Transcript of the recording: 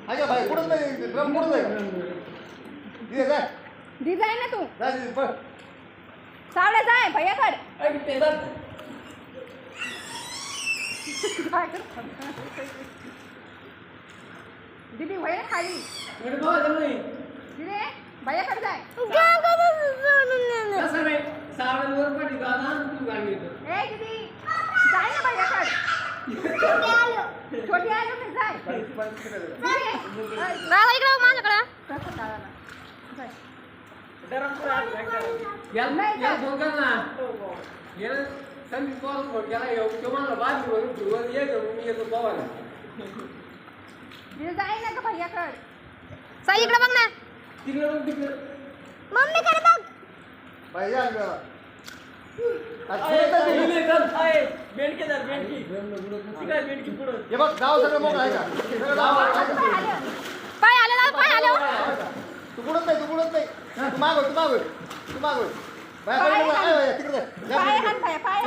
आगे भाई कुठं नाही ड्रम कुठं नाही दिदे जाय डिझाईन ना तू जाय दिदे पळ सावड्या जाय भैयाकड दीदी वय खाली दीदी भैयाकड जाय ए दीदी जाय ना भैयाकड छोटी आलो ना जाय राव इकडे माझ्याकडे कसं चालला जाय दीदी जाय ना ग भैयाकड साई इकडे बघ ना मम्मी कडे बघ भाई या अंगाला हे बघ गाव सगळं मोकळं आहे का सगळं गाव आहे का? पाय आले ना पाय आले तू बुडत नाही तू मागव बाहेर तिकडे पाय हात भैया पाय